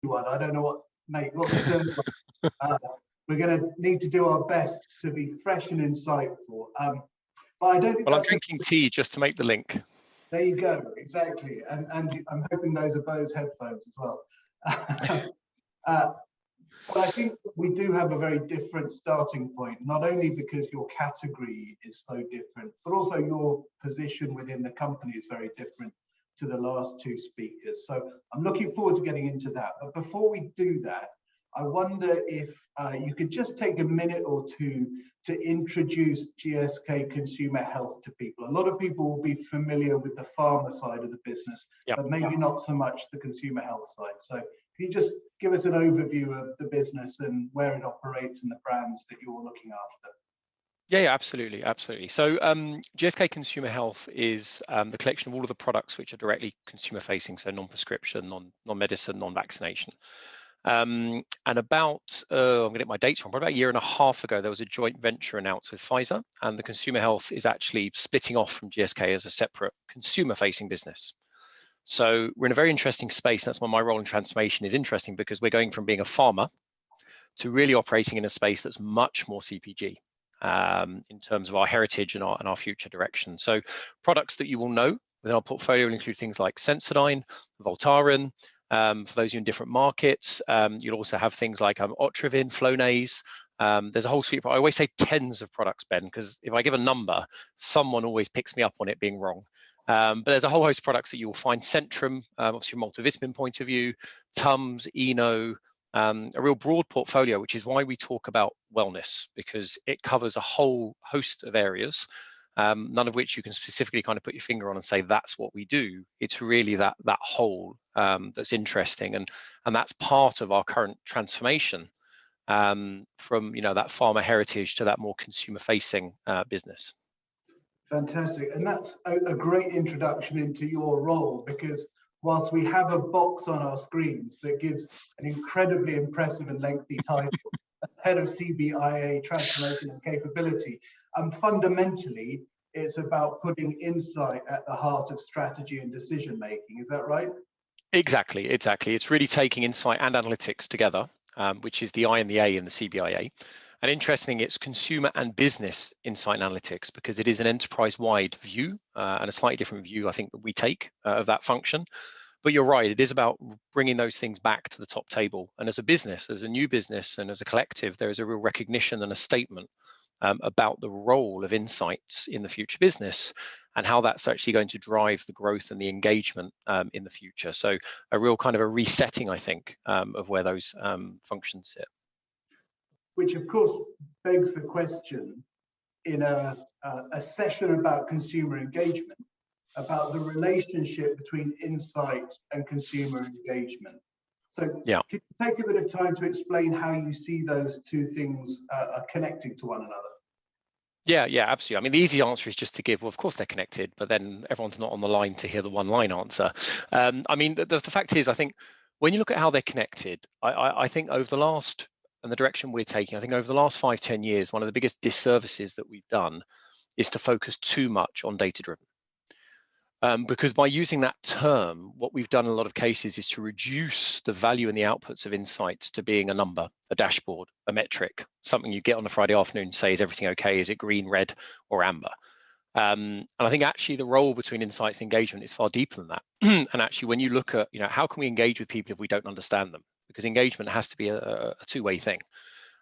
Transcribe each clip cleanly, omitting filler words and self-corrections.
one. I don't know what the third one. We're going to need to do our best to be fresh and insightful. But I don't think. Well, I'm drinking tea just to make the link. There you go, exactly. And I'm hoping those are Bose headphones as well. But I think we do have a very different starting point, not only because your category is so different, but also your position within the company is very different to the last two speakers. So I'm looking forward to getting into that. But before we do that, I wonder if you could just take a minute or two to introduce GSK Consumer Health to people. A lot of people will be familiar with the pharma side of the business, but maybe not so much the consumer health side. So can you just give us an overview of the business and where it operates and the brands that you're looking after? Yeah, absolutely. So GSK Consumer Health is the collection of all of the products which are directly consumer facing, so non-prescription, non-medicine, non-vaccination. And about, I'm going to get my dates wrong, but about a year and a half ago, there was a joint venture announced with Pfizer, and the consumer health is actually splitting off from GSK as a separate consumer-facing business. So we're in a very interesting space. That's why my role in transformation is interesting, because we're going from being a pharma to really operating in a space that's much more CPG in terms of our heritage and our future direction. So products that you will know within our portfolio will include things like Sensodyne, Voltaren. For those of you in different markets, you'll also have things like Otrivin, Flonase. There's a whole suite. I always say tens of products, Ben, because if I give a number, someone always picks me up on it being wrong. But there's a whole host of products that you will find. Centrum, obviously from a multivitamin point of view, Tums, Eno, a real broad portfolio, which is why we talk about wellness, because it covers a whole host of areas. None of which you can specifically kind of put your finger on and say that's what we do. It's really that whole that's interesting, and that's part of our current transformation from that pharma heritage to that more consumer-facing business. Fantastic, and that's a great introduction into your role, because whilst we have a box on our screens that gives an incredibly impressive and lengthy title, Head of CBIA Transformation and Capability, fundamentally, it's about putting insight at the heart of strategy and decision making. Is that right? Exactly. It's really taking insight and analytics together, which is the I and the A in the CBIA. And interesting, it's consumer and business insight and analytics, because it is an enterprise-wide view and a slightly different view, I think, that we take of that function. But you're right, it is about bringing those things back to the top table. And as a business, as a new business, and as a collective, there is a real recognition and a statement about the role of insights in the future business and how that's actually going to drive the growth and the engagement in the future. So a real kind of a resetting, I think, of where those functions sit. Which of course begs the question in a session about consumer engagement, about the relationship between insight and consumer engagement. So Can you take a bit of time to explain how you see those two things are connecting to one another? Yeah, absolutely. I mean, the easy answer is just to give, well, of course they're connected, but then everyone's not on the line to hear the one-line answer. I mean, the fact is, I think when you look at how they're connected, I think over the last, and the direction we're taking, I think over the last 5-10 years, one of the biggest disservices that we've done is to focus too much on data-driven. Because by using that term, what we've done in a lot of cases is to reduce the value and the outputs of insights to being a number, a dashboard, a metric, something you get on a Friday afternoon and say, is everything okay? Is it green, red, or amber? And I think actually the role between insights and engagement is far deeper than that. And actually, when you look at, how can we engage with people if we don't understand them? Because engagement has to be a two-way thing.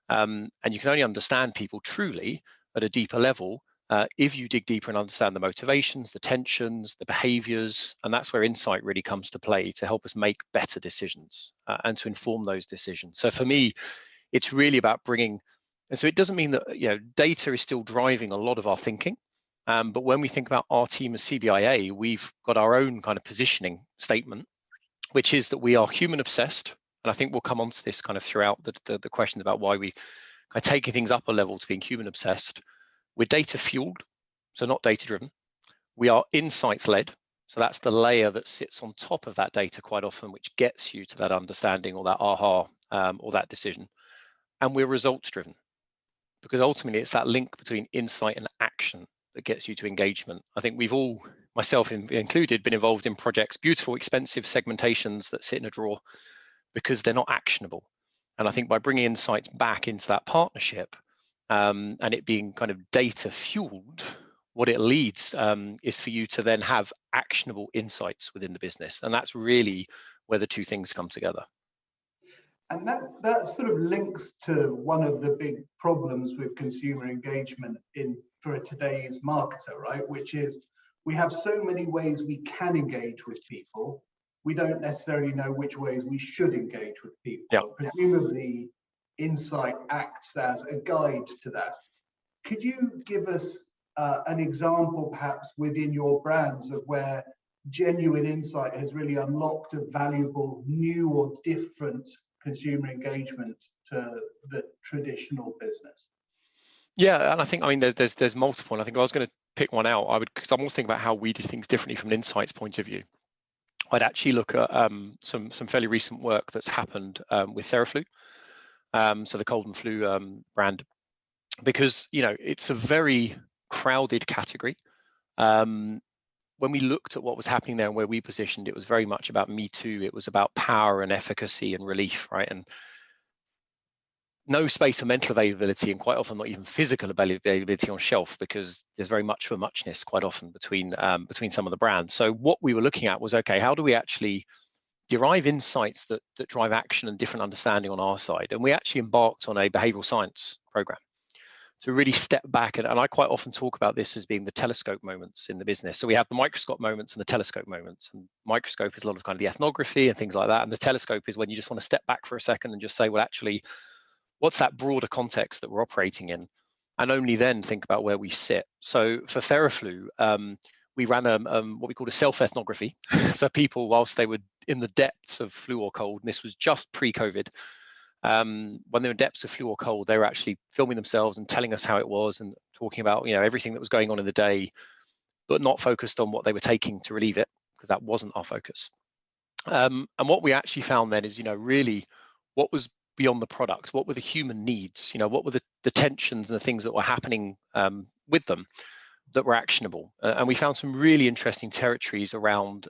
And you can only understand people truly at a deeper level if you dig deeper and understand the motivations, the tensions, the behaviors, and that's where insight really comes to play to help us make better decisions and to inform those decisions. So for me, it's really about bringing, and so it doesn't mean that data is still driving a lot of our thinking, but when we think about our team as CBIA, we've got our own kind of positioning statement, which is that we are human obsessed, and I think we'll come on to this kind of throughout the questions about why we kind of taking things up a level to being human obsessed. We're data fueled, so not data driven. We are insights led, so that's the layer that sits on top of that data quite often, which gets you to that understanding or that aha or that decision. And we're results driven, because ultimately it's that link between insight and action that gets you to engagement. I think we've all, myself included, been involved in projects, beautiful, expensive segmentations that sit in a drawer, because they're not actionable. And I think by bringing insights back into that partnership, and it being kind of data fueled, what it leads is for you to then have actionable insights within the business. And that's really where the two things come together. And that sort of links to one of the big problems with consumer engagement for today's marketer, right? Which is we have so many ways we can engage with people. We don't necessarily know which ways we should engage with people. Yeah. Presumably, insight acts as a guide to that. Could you give us an example, perhaps within your brands, of where genuine insight has really unlocked a valuable new or different consumer engagement to the traditional business? Yeah, and I think, I mean, there's multiple. And I think I was going to pick one out. Because I'm always thinking about how we do things differently from an insights point of view. I'd actually look at some fairly recent work that's happened with Theraflu, so the cold and flu brand, because it's a very crowded category. When we looked at what was happening there and where we positioned, it was very much about Me Too. It was about power and efficacy and relief, right? And no space for mental availability, and quite often not even physical availability on shelf, because there's very much for muchness quite often between some of the brands. So what we were looking at was, okay, how do we actually derive insights that drive action and different understanding on our side? And we actually embarked on a behavioral science program to really step back. And I quite often talk about this as being the telescope moments in the business. So we have the microscope moments and the telescope moments. And microscope is a lot of kind of the ethnography and things like that. And the telescope is when you just want to step back for a second and just say, well, actually, what's that broader context that we're operating in? And only then think about where we sit. So for Theraflu, we ran what we called a self-ethnography. So people, whilst they were in the depths of flu or cold, and this was just pre-COVID, when they were in depths of flu or cold, they were actually filming themselves and telling us how it was and talking about everything that was going on in the day, but not focused on what they were taking to relieve it, because that wasn't our focus. And what we actually found then is, really what was beyond the product, what were the human needs, what were the tensions and the things that were happening with them that were actionable. And we found some really interesting territories around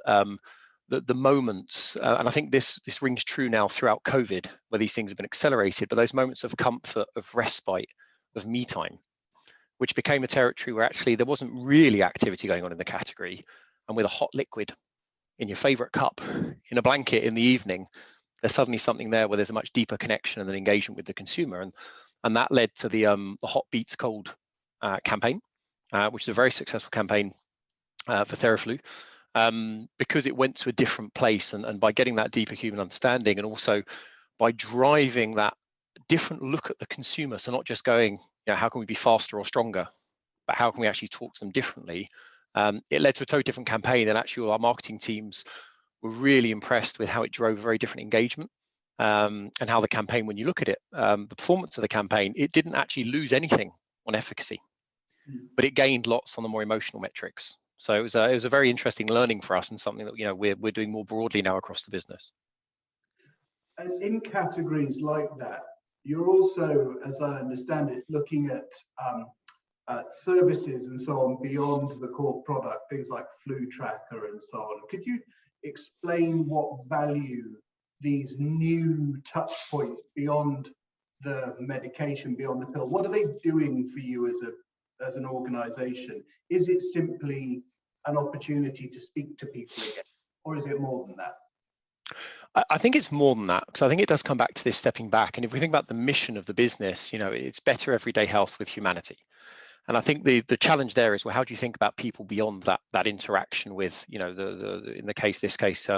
the moments, and I think this rings true now throughout COVID, where these things have been accelerated, but those moments of comfort, of respite, of me time, which became a territory where actually there wasn't really activity going on in the category. And with a hot liquid in your favorite cup, in a blanket in the evening, there's suddenly something there where there's a much deeper connection and an engagement with the consumer. And that led to the Hot Beats Cold campaign, which is a very successful campaign for Theraflu, because it went to a different place. And by getting that deeper human understanding, and also by driving that different look at the consumer, so not just going, how can we be faster or stronger, but how can we actually talk to them differently? It led to a totally different campaign, and actually all our marketing teams were really impressed with how it drove a very different engagement, and how the campaign, when you look at it, the performance of the campaign, it didn't actually lose anything on efficacy, but it gained lots on the more emotional metrics. So it was a very interesting learning for us, and something that we're doing more broadly now across the business. And in categories like that, you're also, as I understand it, looking at services and so on beyond the core product, things like flu tracker and so on. Could you explain what value these new touch points beyond the medication, beyond the pill, what are they doing for you as an organization? Is it simply an opportunity to speak to people again, or is it more than that? I think it's more than that, because I think it does come back to this stepping back. And if we think about the mission of the business, it's better everyday health with humanity. And I think the challenge there is, well, how do you think about people beyond that interaction with, in this case,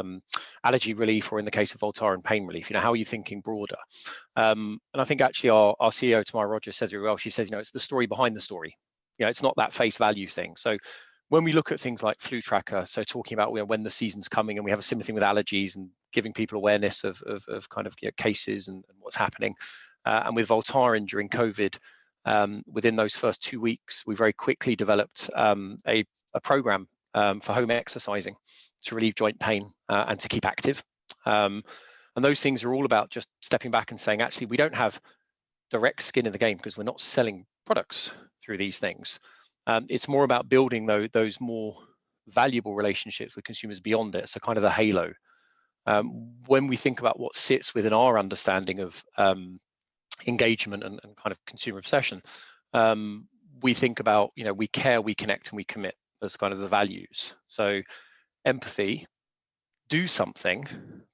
allergy relief, or in the case of Voltaren pain relief? How are you thinking broader? And I think actually our CEO, Tamara Rogers, says it very well. She says, it's the story behind the story. It's not that face value thing. So when we look at things like flu tracker, so talking about when the season's coming, and we have a similar thing with allergies and giving people awareness of kind of cases and what's happening, and with Voltaren during COVID. Within those first 2 weeks, we very quickly developed a program for home exercising to relieve joint pain and to keep active. And those things are all about just stepping back and saying, actually, we don't have direct skin in the game because we're not selling products through these things. It's more about building those more valuable relationships with consumers beyond it. So kind of the halo When we think about what sits within our understanding of engagement and kind of consumer obsession, we think about, we care, we connect, and we commit as kind of the values. So empathy, do something,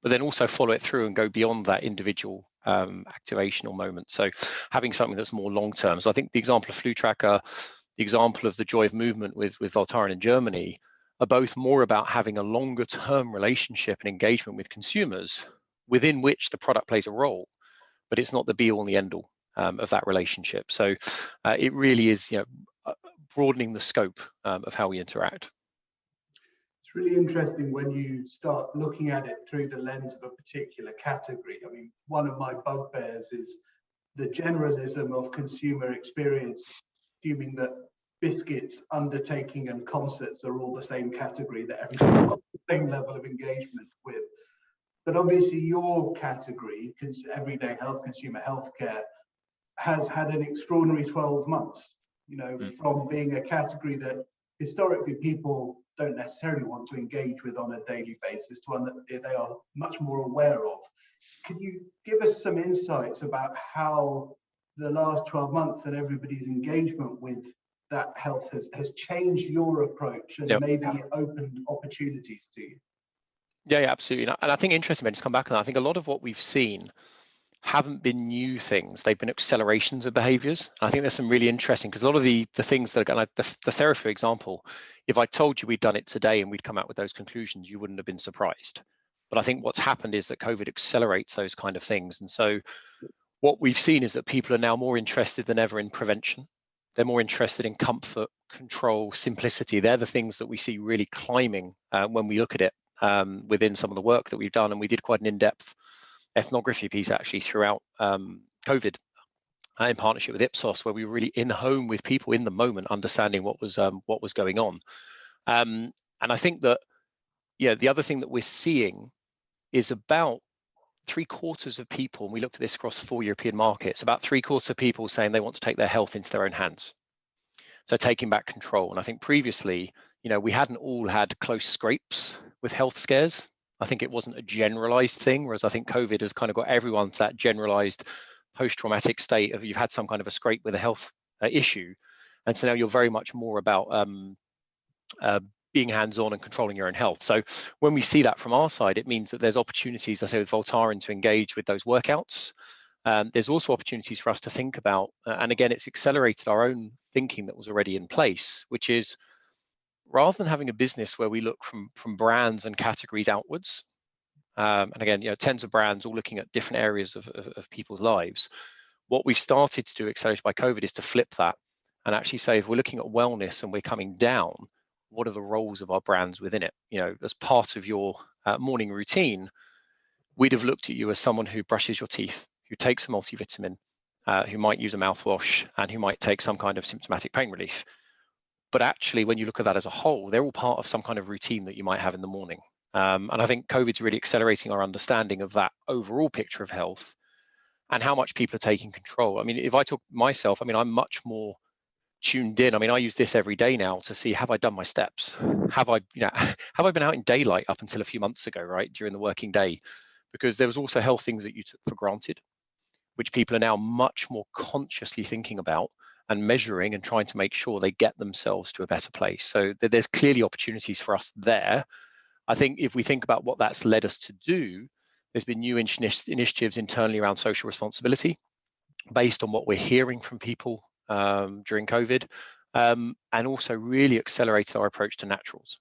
but then also follow it through and go beyond that individual activational moment. So having something that's more long term. So I think the example of Flu Tracker, the example of the Joy of Movement with Voltaren in Germany, are both more about having a longer term relationship and engagement with consumers within which the product plays a role, but it's not the be all and the end all of that relationship. So it really is, broadening the scope of how we interact. It's really interesting when you start looking at it through the lens of a particular category. I mean, one of my bugbears is the generalism of consumer experience, assuming that biscuits, undertaking, and concerts are all the same category that everybody's got the same level of engagement with. But obviously your category, everyday health, consumer healthcare, has had an extraordinary 12 months, from being a category that historically people don't necessarily want to engage with on a daily basis to one that they are much more aware of. Can you give us some insights about how the last 12 months and everybody's engagement with that health has changed your approach and maybe opened opportunities to you? Yeah, absolutely. And I think interesting, just come back on that. I think a lot of what we've seen haven't been new things. They've been accelerations of behaviors. And I think there's some really interesting, because a lot of the things that are like the therapy, for example, if I told you we'd done it today and we'd come out with those conclusions, you wouldn't have been surprised. But I think what's happened is that COVID accelerates those kind of things. And so what we've seen is that people are now more interested than ever in prevention. They're more interested in comfort, control, simplicity. They're the things that we see really climbing when we look at it within some of the work that we've done. And we did quite an in-depth ethnography piece actually throughout COVID in partnership with Ipsos, where we were really in home with people in the moment, understanding what was going on. And I think that, the other thing that we're seeing is about 3/4 of people, and we looked at this across 4 European markets, about 3/4 of people saying they want to take their health into their own hands. So taking back control. And I think previously, we hadn't all had close scrapes with health scares. I think it wasn't a generalized thing, whereas I think COVID has kind of got everyone to that generalized post-traumatic state of you've had some kind of a scrape with a health issue. And so now you're very much more about being hands-on and controlling your own health. So when we see that from our side, it means that there's opportunities, I say, with Voltaren to engage with those workouts. There's also opportunities for us to think about, and again, it's accelerated our own thinking that was already in place, which is rather than having a business where we look from brands and categories outwards, and again, tens of brands all looking at different areas of people's lives, what we've started to do, accelerated by COVID, is to flip that and actually say, if we're looking at wellness and we're coming down, what are the roles of our brands within it? As part of your morning routine, we'd have looked at you as someone who brushes your teeth, who takes a multivitamin, who might use a mouthwash, and who might take some kind of symptomatic pain relief. But actually, when you look at that as a whole, they're all part of some kind of routine that you might have in the morning. And I think COVID's really accelerating our understanding of that overall picture of health and how much people are taking control. I mean, if I talk myself, I'm much more tuned in. I use this every day now to see, have I done my steps? Have I been out in daylight up until a few months ago, right, during the working day? Because there was also health things that you took for granted, which people are now much more consciously thinking about and measuring and trying to make sure they get themselves to a better place. So there's clearly opportunities for us there. I think if we think about what that's led us to do, there's been new initiatives internally around social responsibility based on what we're hearing from people during COVID, and also really accelerated our approach to naturals.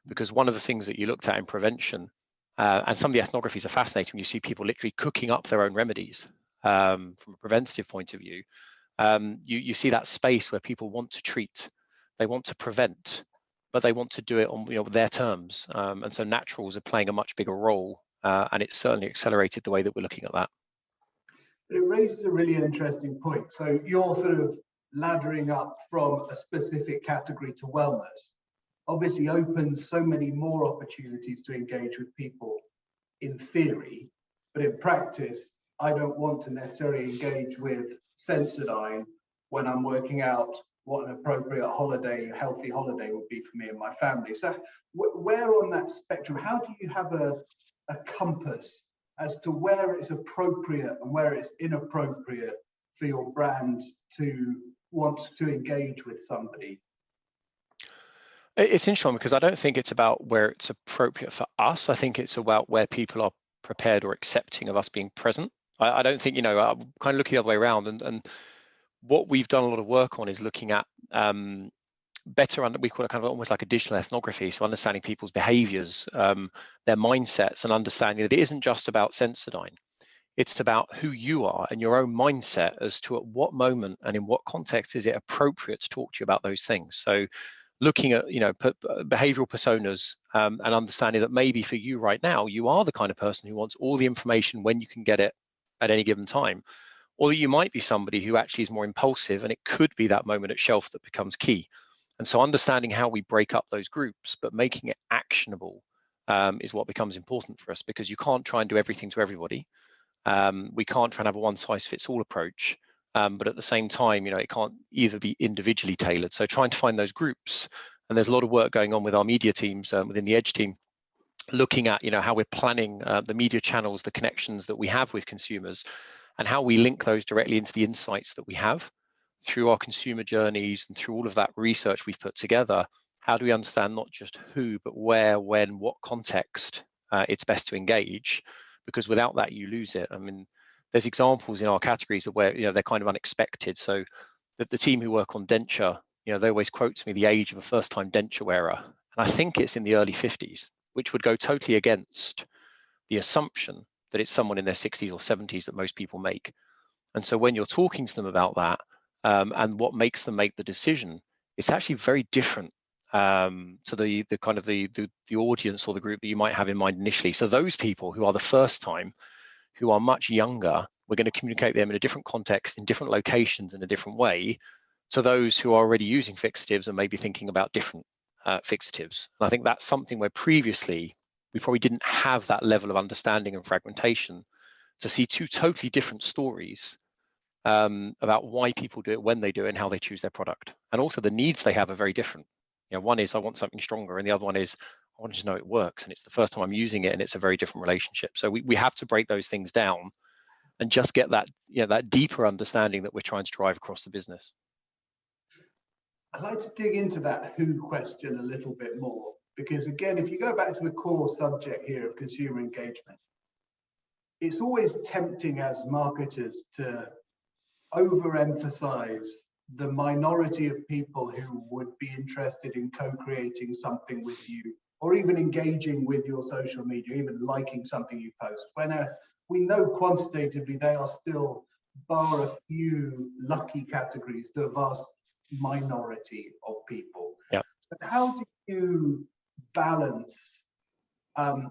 Because one of the things that you looked at in prevention, and some of the ethnographies are fascinating, you see people literally cooking up their own remedies from a preventative point of view. You see that space where people want to treat, they want to prevent, but they want to do it on their terms. And so naturals are playing a much bigger role, and it's certainly accelerated the way that we're looking at that. It raises a really interesting point. So you're sort of laddering up from a specific category to wellness, obviously opens so many more opportunities to engage with people in theory, but in practice, I don't want to necessarily engage with Sensodyne when I'm working out what an appropriate holiday, healthy holiday would be for me and my family. So where on that spectrum, how do you have a compass as to where it's appropriate and where it's inappropriate for your brand to want to engage with somebody? It's interesting because I don't think it's about where it's appropriate for us. I think it's about where people are prepared or accepting of us being present. I don't think, I'm kind of looking the other way around. And what we've done a lot of work on is looking at we call it kind of almost like a digital ethnography. So understanding people's behaviors, their mindsets, and understanding that it isn't just about Sensodyne. It's about who you are and your own mindset as to at what moment and in what context is it appropriate to talk to you about those things. So looking at behavioral personas and understanding that maybe for you right now, you are the kind of person who wants all the information when you can get it at any given time, or that you might be somebody who actually is more impulsive, and it could be that moment at shelf that becomes key. And so understanding how we break up those groups but making it actionable is what becomes important for us, because you can't try and do everything to everybody. We can't try and have a one-size-fits-all approach. But at the same time, it can't either be individually tailored. So trying to find those groups, and there's a lot of work going on with our media teams within the Edge team, looking at how we're planning the media channels, the connections that we have with consumers, and how we link those directly into the insights that we have through our consumer journeys and through all of that research we've put together. How do we understand not just who, but where, when, what context it's best to engage? Because without that, you lose it. I mean, there's examples in our categories of where they're kind of unexpected. So the team who work on denture, they always quote to me the age of a first-time denture wearer, and I think it's in the early 50s, which would go totally against the assumption that it's someone in their 60s or 70s that most people make. And so when you're talking to them about that and what makes them make the decision, it's actually very different to the kind of the audience or the group that you might have in mind initially. So those people who are the first time, who are much younger, we're going to communicate them in a different context, in different locations, in a different way, to those who are already using fixatives and maybe thinking about different fixatives. And I think that's something where previously we probably didn't have that level of understanding and fragmentation to see two totally different stories about why people do it, when they do it, and how they choose their product. And also the needs they have are very different. One is I want something stronger, and the other one is I want to know it works, and it's the first time I'm using it, and it's a very different relationship. So we have to break those things down and just get that that deeper understanding that we're trying to drive across the business. I'd like to dig into that who question a little bit more, because again, if you go back to the core subject here of consumer engagement, it's always tempting as marketers to overemphasize the minority of people who would be interested in co-creating something with you, or even engaging with your social media, even liking something you post, when we know quantitatively they are still, bar a few lucky categories, the vast minority of people. Yeah. So how do you balance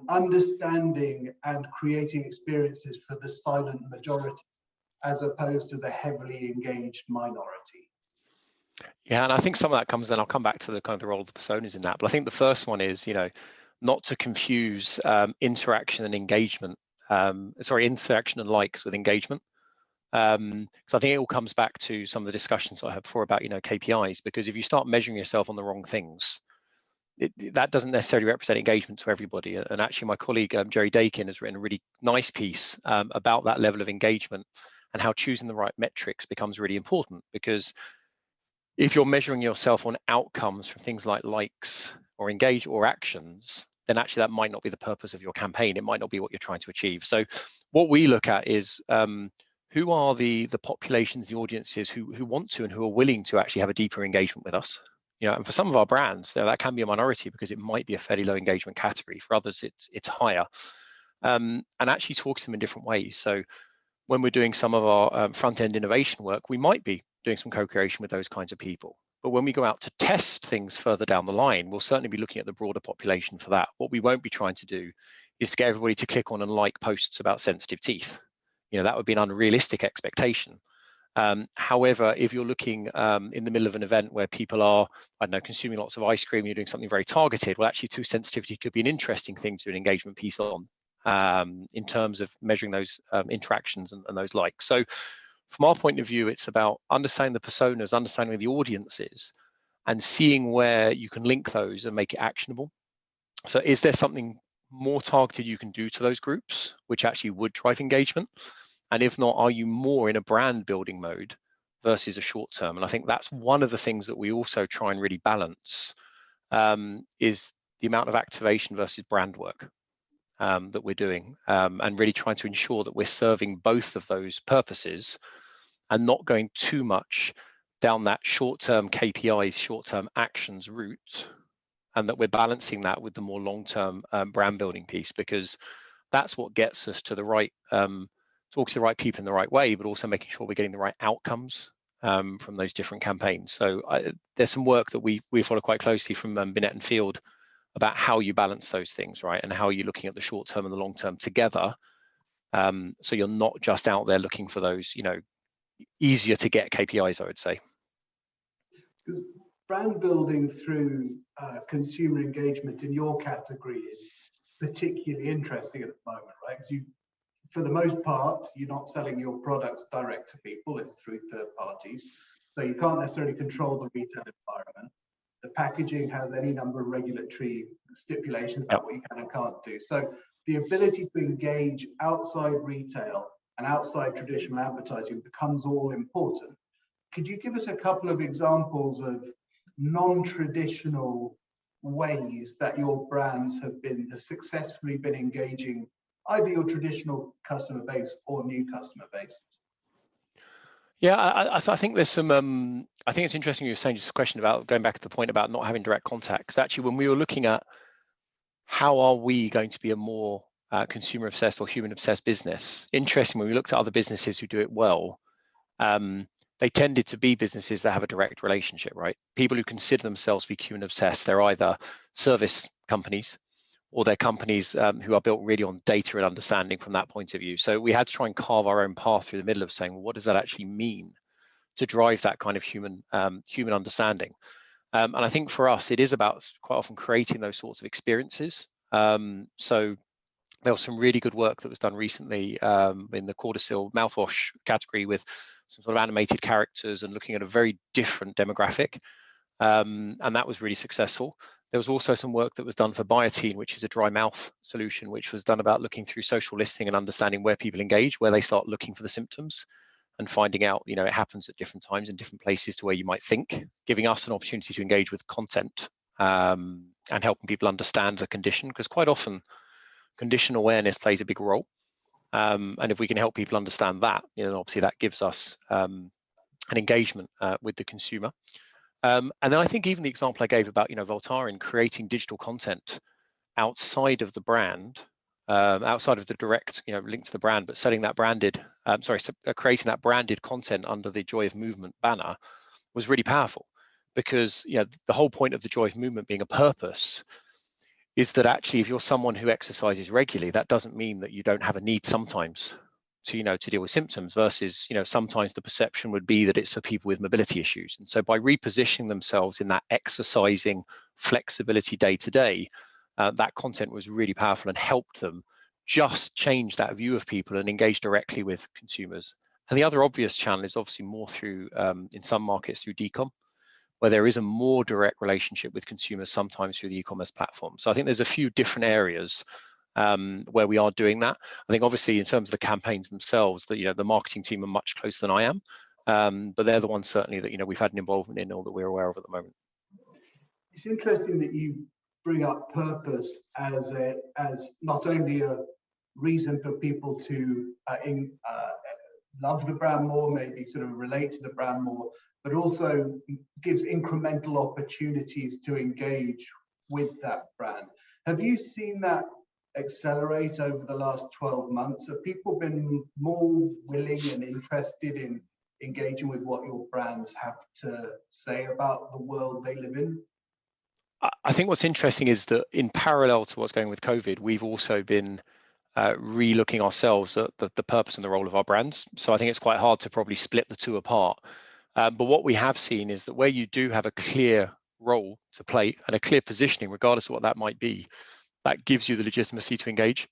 understanding and creating experiences for the silent majority as opposed to the heavily engaged minority? Yeah, and I think some of that comes, and I'll come back to the kind of the role of the personas in that. But I think the first one is, not to confuse interaction and engagement. Interaction and likes with engagement. Because I think it all comes back to some of the discussions I had before about KPIs. Because if you start measuring yourself on the wrong things, that doesn't necessarily represent engagement to everybody. And actually, my colleague Jerry Dakin has written a really nice piece about that level of engagement and how choosing the right metrics becomes really important. Because if you're measuring yourself on outcomes from things like likes or engage or actions, then actually that might not be the purpose of your campaign. It might not be what you're trying to achieve. So what we look at is who are the populations, the audiences who want to and who are willing to actually have a deeper engagement with us. And for some of our brands, that can be a minority because it might be a fairly low engagement category. For others, it's higher. And actually talk to them in different ways. So when we're doing some of our front-end innovation work, we might be doing some co-creation with those kinds of people. But when we go out to test things further down the line, we'll certainly be looking at the broader population for that. What we won't be trying to do is to get everybody to click on and like posts about sensitive teeth. That would be an unrealistic expectation. However, if you're looking in the middle of an event where people are, consuming lots of ice cream, you're doing something very targeted, well, actually tooth sensitivity could be an interesting thing to do an engagement piece on in terms of measuring those interactions and those likes. So from our point of view, it's about understanding the personas, understanding the audiences, and seeing where you can link those and make it actionable. So is there something more targeted you can do to those groups, which actually would drive engagement? And if not, are you more in a brand building mode versus a short term? And I think that's one of the things that we also try and really balance, is the amount of activation versus brand work that we're doing, and really trying to ensure that we're serving both of those purposes and not going too much down that short-term KPIs, short-term actions route, and that we're balancing that with the more long-term brand building piece, because that's what gets us to the right, talk to the right people in the right way, but also making sure we're getting the right outcomes from those different campaigns. So there's some work that we follow quite closely from Binet and Field about how you balance those things, right? And how you're looking at the short term and the long term together. So you're not just out there looking for those, easier to get KPIs, I would say. Because brand building through consumer engagement in your category is particularly interesting at the moment, right? Because for the most part, you're not selling your products direct to people, it's through third parties. So you can't necessarily control the retail environment. The packaging has any number of regulatory stipulations about what you can and can't do. So the ability to engage outside retail and outside traditional advertising becomes all important. Could you give us a couple of examples of non-traditional ways that your brands have successfully been engaging either your traditional customer base or new customer base? Yeah, I think there's some. I think it's interesting you were saying just a question about going back to the point about not having direct contact. Because actually, when we were looking at how are we going to be a more consumer obsessed or human obsessed business, interesting when we looked at other businesses who do it well, they tended to be businesses that have a direct relationship, right? People who consider themselves to be human obsessed, they're either service companies or they're companies who are built really on data and understanding from that point of view. So we had to try and carve our own path through the middle of saying, well, what does that actually mean to drive that kind of human understanding? And I think for us, it is about quite often creating those sorts of experiences. So there was some really good work that was done recently in the Cordyceil mouthwash category with some sort of animated characters and looking at a very different demographic. And that was really successful. There was also some work that was done for Biotine, which is a dry mouth solution, which was done about looking through social listening and understanding where people engage, where they start looking for the symptoms and finding out, it happens at different times in different places to where you might think, giving us an opportunity to engage with content and helping people understand the condition, because quite often condition awareness plays a big role. And if we can help people understand that, obviously that gives us an engagement with the consumer. And then I think even the example I gave about, Voltaren creating digital content outside of the brand, outside of the direct, link to the brand, but setting that branded, creating that branded content under the Joy of Movement banner was really powerful, because, the whole point of the Joy of Movement being a purpose is that actually, if you're someone who exercises regularly, that doesn't mean that you don't have a need sometimes to deal with symptoms, versus sometimes the perception would be that it's for people with mobility issues. And so by repositioning themselves in that exercising flexibility day to day, that content was really powerful and helped them just change that view of people and engage directly with consumers. And the other obvious channel is obviously more through, in some markets, through DCOM, where there is a more direct relationship with consumers, sometimes through the e-commerce platform. So I think there's a few different areas where we are doing that. I think obviously in terms of the campaigns themselves, the marketing team are much closer than I am, but they're the ones certainly that we've had an involvement in or that we're aware of at the moment. It's interesting that you bring up purpose as not only a reason for people to love the brand more, maybe sort of relate to the brand more, but also gives incremental opportunities to engage with that brand. Have you seen that accelerate over the last 12 months? Have people been more willing and interested in engaging with what your brands have to say about the world they live in? I think what's interesting is that in parallel to what's going with COVID, we've also been re-looking ourselves at the purpose and the role of our brands. So I think it's quite hard to probably split the two apart. But what we have seen is that where you do have a clear role to play and a clear positioning, regardless of what that might be, that gives you the legitimacy to engage.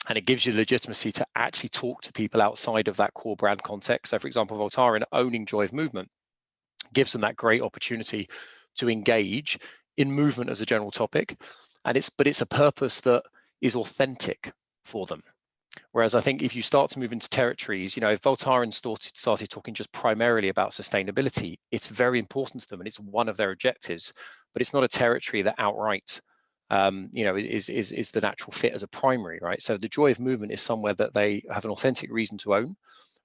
And it gives you the legitimacy to actually talk to people outside of that core brand context. So for example, Voltaren owning Joy of Movement gives them that great opportunity to engage in movement as a general topic. And it's a purpose that is authentic for them. Whereas I think if you start to move into territories, you know, if Voltaren started talking just primarily about sustainability, it's very important to them and it's one of their objectives, but it's not a territory that outright, you know, is the natural fit as a primary, right? So the joy of movement is somewhere that they have an authentic reason to own,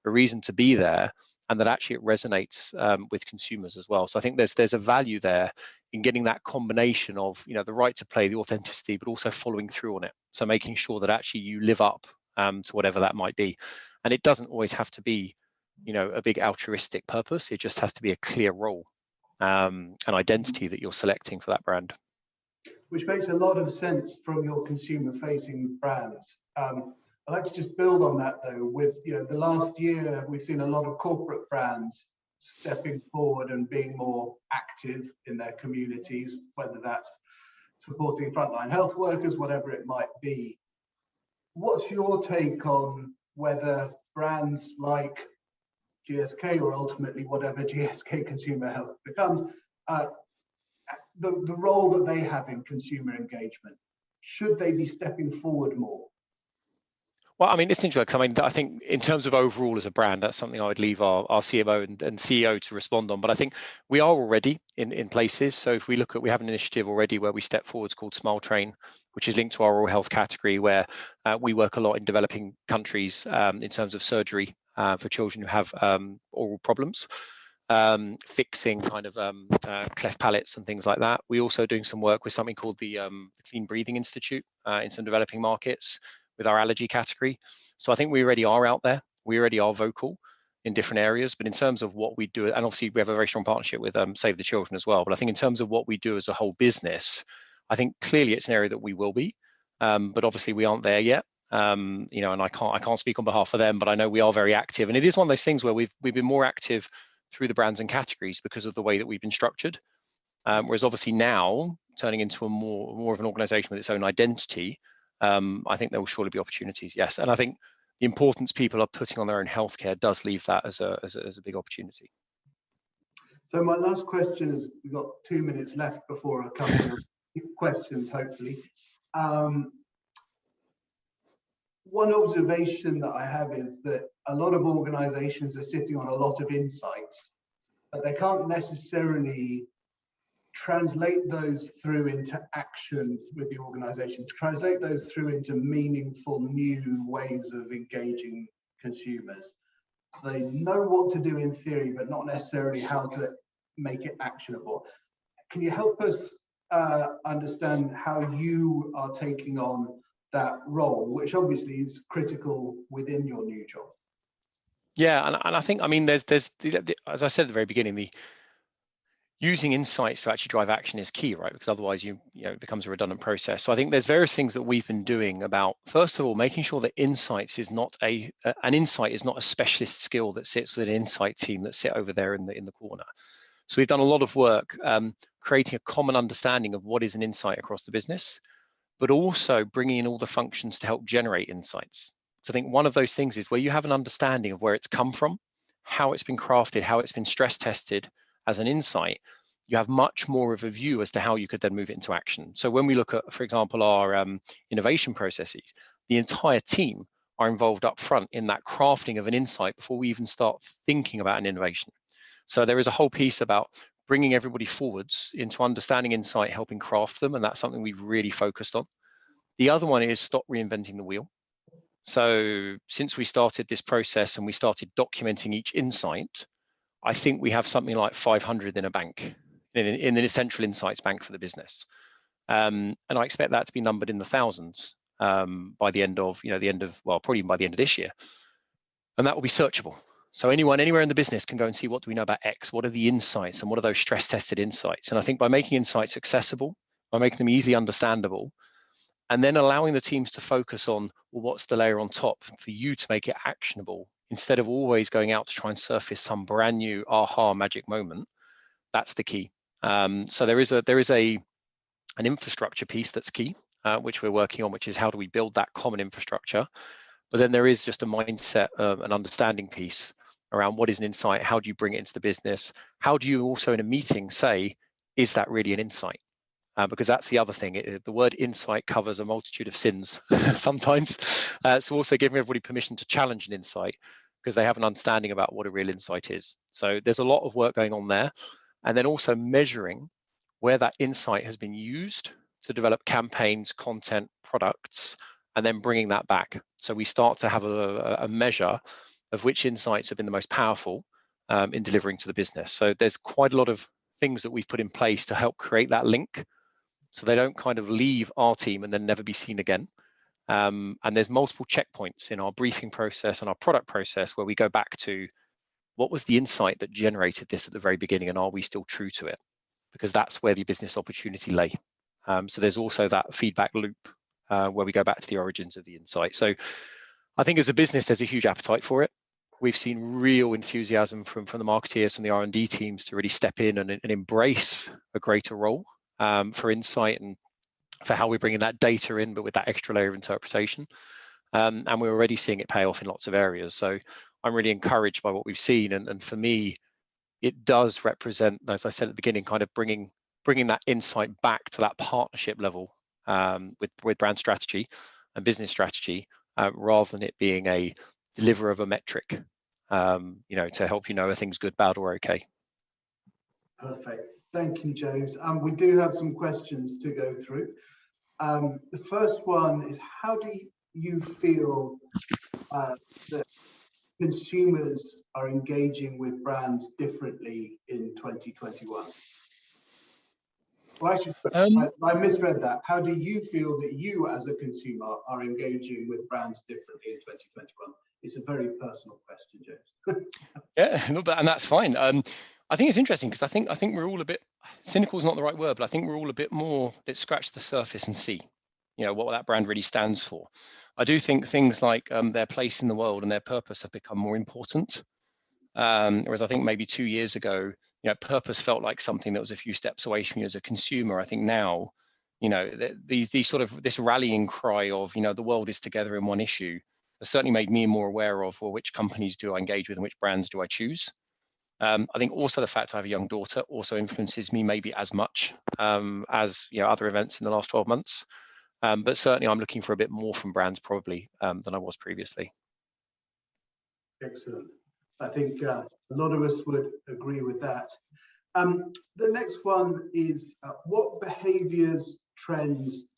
a reason to be there, and that actually it resonates with consumers as well. So I think there's a value there in getting that combination of, you know, the right to play, the authenticity, but also following through on it. So making sure that actually you live up to whatever that might be. And it doesn't always have to be, you know, a big altruistic purpose. It just has to be a clear role and identity that you're selecting for that brand. Which makes a lot of sense from your consumer-facing brands. I'd like to just build on that though. With, you know, the last year, we've seen a lot of corporate brands stepping forward and being more active in their communities, whether that's supporting frontline health workers, whatever it might be. What's your take on whether brands like GSK or ultimately whatever GSK Consumer Health becomes, the role that they have in consumer engagement? Should they be stepping forward more? Well, I mean, it's interesting. I mean, I think in terms of overall as a brand, that's something I would leave our CMO and CEO to respond on. But I think we are already in places. So if we look at, we have an initiative already where we step forward called Smile Train, which is linked to our oral health category, where we work a lot in developing countries in terms of surgery for children who have oral problems, fixing kind of cleft palates and things like that. We're also doing some work with something called the Clean Breathing Institute in some developing markets with our allergy category. So I think we already are out there. We already are vocal in different areas. But in terms of what we do, and obviously we have a very strong partnership with Save the Children as well. But I think in terms of what we do as a whole business, I think clearly it's an area that we will be. But obviously we aren't there yet. You know, and I can't speak on behalf of them, but I know we are very active. And it is one of those things where we've been more active through the brands and categories because of the way that we've been structured. Whereas obviously now turning into a more of an organization with its own identity, I think there will surely be opportunities, yes. And I think the importance people are putting on their own healthcare does leave that as a big opportunity. So my last question is, we've got 2 minutes left before a couple of questions, hopefully. One observation that I have is that a lot of organizations are sitting on a lot of insights, but they can't necessarily translate those through into action with the organization, translate those through into meaningful new ways of engaging consumers. So they know what to do in theory, but not necessarily how to make it actionable. Can you help us understand how you are taking on that role, which obviously is critical within your new job? Yeah, and I think, I mean, there's as I said at the very beginning, the using insights to actually drive action is key, right? Because otherwise you know, it becomes a redundant process. So I think there's various things that we've been doing about, first of all, making sure that insights is not an insight is not a specialist skill that sits with an insight team that sit over there in the corner. So we've done a lot of work creating a common understanding of what is an insight across the business, but also bringing in all the functions to help generate insights. So I think one of those things is where you have an understanding of where it's come from, how it's been crafted, how it's been stress tested as an insight, you have much more of a view as to how you could then move it into action. So when we look at, for example, our innovation processes, the entire team are involved up front in that crafting of an insight before we even start thinking about an innovation. So there is a whole piece about bringing everybody forwards into understanding insight, helping craft them, and that's something we've really focused on. The other one is stop reinventing the wheel. So since we started this process and we started documenting each insight, I think we have something like 500 in a bank, in an essential insights bank for the business. And I expect that to be numbered in the thousands by the end of, well, probably by the end of this year. And that will be searchable. So anyone, anywhere in the business can go and see, what do we know about X? What are the insights and what are those stress tested insights? And I think by making insights accessible, by making them easily understandable, and then allowing the teams to focus on, well, what's the layer on top for you to make it actionable, instead of always going out to try and surface some brand new aha magic moment. That's the key. So there is an infrastructure piece that's key, which we're working on, which is how do we build that common infrastructure. But then there is just a mindset, an understanding piece around what is an insight, how do you bring it into the business, how do you also in a meeting say, is that really an insight? because that's the other thing. The word insight covers a multitude of sins sometimes. So also giving everybody permission to challenge an insight because they have an understanding about what a real insight is. So there's a lot of work going on there. And then also measuring where that insight has been used to develop campaigns, content, products, and then bringing that back. So we start to have a measure of which insights have been the most powerful in delivering to the business. So there's quite a lot of things that we've put in place to help create that link so they don't kind of leave our team and then never be seen again. And there's multiple checkpoints in our briefing process and our product process where we go back to what was the insight that generated this at the very beginning, and are we still true to it? Because that's where the business opportunity lay. So there's also that feedback loop where we go back to the origins of the insight. So I think as a business, there's a huge appetite for it. We've seen real enthusiasm from the marketeers, from the R&D teams to really step in and embrace a greater role for insight and for how we're bringing that data in, but with that extra layer of interpretation. And we're already seeing it pay off in lots of areas. So I'm really encouraged by what we've seen. And for me, it does represent, as I said at the beginning, kind of bringing that insight back to that partnership level with brand strategy and business strategy, rather than it being a deliver of a metric, to help you know are things good, bad, or okay. Perfect. Thank you, James. We do have some questions to go through. The first one is, how do you feel that consumers are engaging with brands differently in 2021? Well, actually, I misread that. How do you feel that you as a consumer are engaging with brands differently in 2021? It's a very personal question, James. Yeah, no, and that's fine. I think it's interesting because I think we're all a bit, cynical is not the right word, but I think we're all a bit more, let's scratch the surface and see, what that brand really stands for. I do think things like their place in the world and their purpose have become more important. Whereas I think maybe 2 years ago, purpose felt like something that was a few steps away from you as a consumer. I think now, these sort of this rallying cry of, the world is together in one issue has certainly made me more aware of, well, which companies do I engage with and which brands do I choose? I think also the fact I have a young daughter also influences me maybe as much as other events in the last 12 months. But certainly I'm looking for a bit more from brands probably than I was previously. Excellent. I think a lot of us would agree with that. The next one is, what behaviors, trends,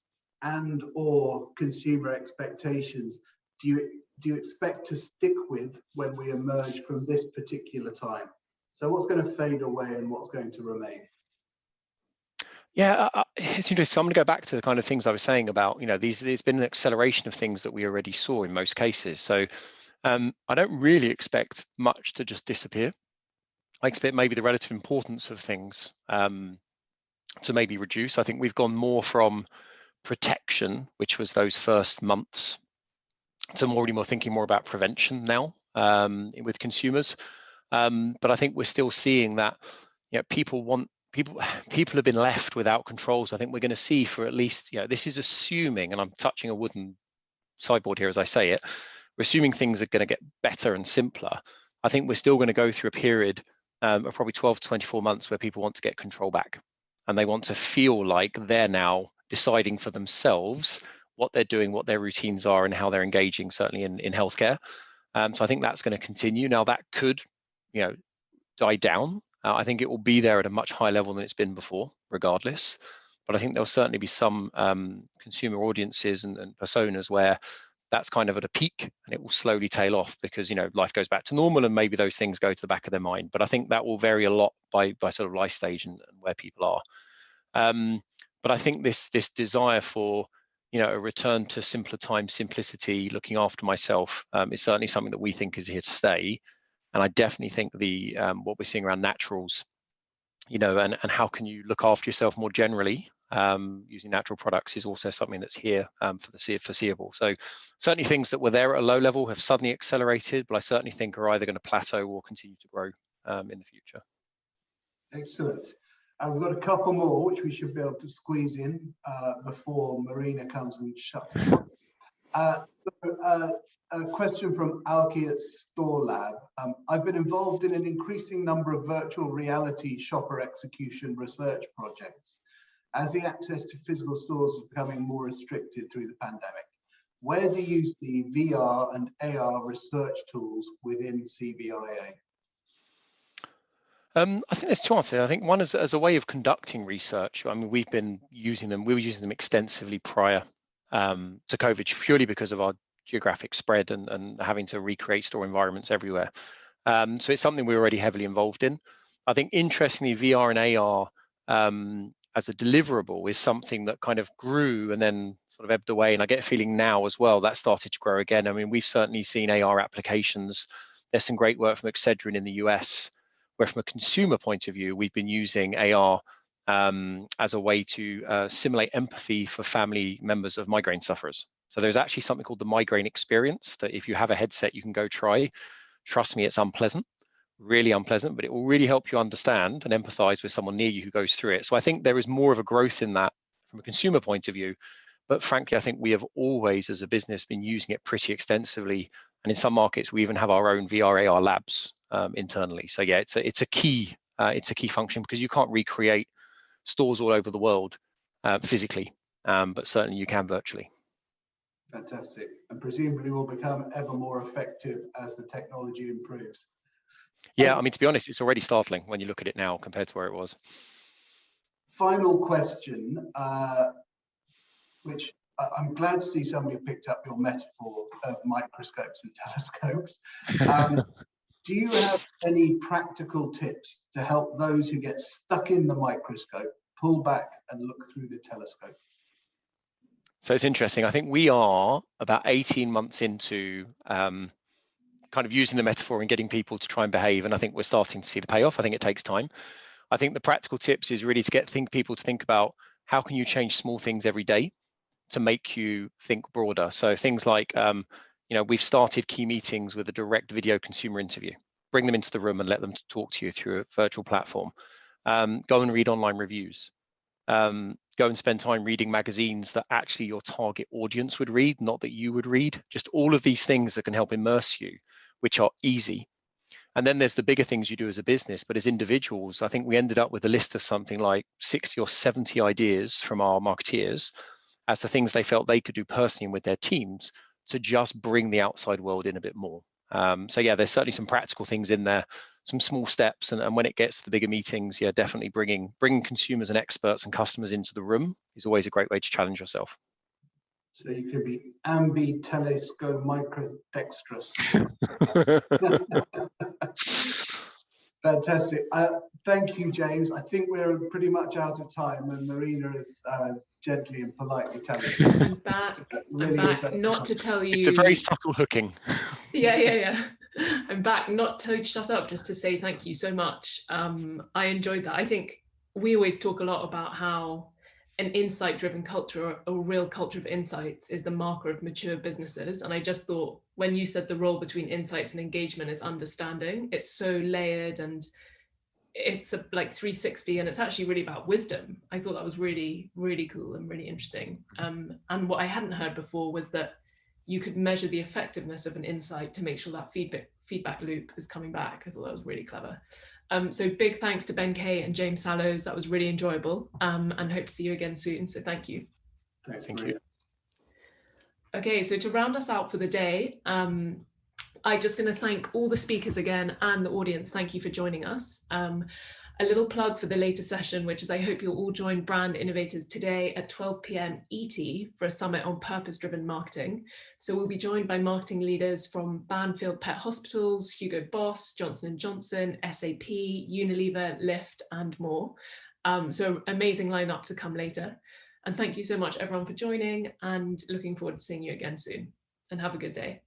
and or consumer expectations do you expect to stick with when we emerge from this particular time? So what's going to fade away and what's going to remain? Yeah, it's interesting. So I'm going to go back to the kind of things I was saying about, there's been an acceleration of things that we already saw in most cases. So I don't really expect much to just disappear. I expect maybe the relative importance of things to maybe reduce. I think we've gone more from protection, which was those first months, to more thinking more about prevention now with consumers. But I think we're still seeing that people have been left without controls. I think we're going to see for at least, this is assuming, and I'm touching a wooden sideboard here as I say it, we're assuming things are going to get better and simpler. I think we're still going to go through a period of probably 12 to 24 months where people want to get control back, and they want to feel like they're now deciding for themselves what they're doing, what their routines are, and how they're engaging, certainly in healthcare. So I think that's going to continue. Now that could, die down. I think it will be there at a much higher level than it's been before, regardless. But I think there'll certainly be some consumer audiences and personas where that's kind of at a peak and it will slowly tail off because, life goes back to normal and maybe those things go to the back of their mind. But I think that will vary a lot by sort of life stage and where people are. But I think this desire for, a return to simpler time, simplicity, looking after myself is certainly something that we think is here to stay. And I definitely think the what we're seeing around naturals, and how can you look after yourself more generally using natural products is also something that's here for the foreseeable. So certainly things that were there at a low level have suddenly accelerated, but I certainly think are either going to plateau or continue to grow in the future. Excellent. We've got a couple more which we should be able to squeeze in before Marina comes and shuts us off. A question from Alki at Store Lab. I've been involved in an increasing number of virtual reality shopper execution research projects. as the access to physical stores is becoming more restricted through the pandemic, where do you see VR and AR research tools within CBIA? I think there's two answers. I think one is as a way of conducting research. I mean, we've been using them. We were using them extensively prior to COVID, purely because of our geographic spread and having to recreate store environments everywhere. So it's something we're already heavily involved in. I think interestingly, VR and AR as a deliverable is something that kind of grew and then sort of ebbed away. And I get a feeling now as well that started to grow again. I mean, we've certainly seen AR applications. There's some great work from Excedrin in the US, where from a consumer point of view, we've been using AR as a way to simulate empathy for family members of migraine sufferers. So there's actually something called the migraine experience that if you have a headset, you can go try. Trust me, it's unpleasant, really unpleasant, but it will really help you understand and empathize with someone near you who goes through it. So I think there is more of a growth in that from a consumer point of view. But frankly, I think we have always, as a business, been using it pretty extensively. And in some markets, we even have our own VR AR labs internally. So yeah, it's a key function, because you can't recreate stores all over the world physically, but certainly you can virtually. Fantastic. And presumably will become ever more effective as the technology improves. Yeah, I mean, to be honest, it's already startling when you look at it now compared to where it was. Final question, which I'm glad to see somebody picked up your metaphor of microscopes and telescopes. Do you have any practical tips to help those who get stuck in the microscope pull back and look through the telescope? So it's interesting. I think we are about 18 months into kind of using the metaphor and getting people to try and behave. And I think we're starting to see the payoff. I think it takes time. I think the practical tips is really to get people to think about how can you change small things every day to make you think broader. So things like, we've started key meetings with a direct video consumer interview. Bring them into the room and let them talk to you through a virtual platform. Go and read online reviews. Go and spend time reading magazines that actually your target audience would read, not that you would read. Just all of these things that can help immerse you, which are easy. And then there's the bigger things you do as a business, but as individuals, I think we ended up with a list of something like 60 or 70 ideas from our marketeers as to things they felt they could do personally and with their teams to just bring the outside world in a bit more. So yeah, there's certainly some practical things in there, some small steps, and when it gets to the bigger meetings, yeah, definitely bringing consumers and experts and customers into the room is always a great way to challenge yourself. So you could be ambitelesco microdextrous. Fantastic. Thank you, James. I think we're pretty much out of time, and Marina is gently and politely telling us. I'm back. Really I'm back. Not to tell you. It's a very subtle hooking. Yeah. I'm back. Not to shut up. Just to say thank you so much. I enjoyed that. I think we always talk a lot about how an insight-driven culture, or a real culture of insights, is the marker of mature businesses. And I just thought when you said the role between insights and engagement is understanding, it's so layered and it's like 360, and it's actually really about wisdom. I thought that was really, really cool and really interesting. And what I hadn't heard before was that you could measure the effectiveness of an insight to make sure that feedback loop is coming back. I thought that was really clever. So big thanks to Ben Kay and James Sallows. That was really enjoyable, and hope to see you again soon. So thank you. Thank you. Okay, so to round us out for the day, I'm just going to thank all the speakers again and the audience. Thank you for joining us. A little plug for the later session, which is I hope you'll all join Brand Innovators today at 12 p.m. ET for a summit on purpose-driven marketing. So we'll be joined by marketing leaders from Banfield Pet Hospitals, Hugo Boss, Johnson & Johnson, SAP, Unilever, Lyft, and more. So amazing lineup to come later. And thank you so much, everyone, for joining, and looking forward to seeing you again soon. And have a good day.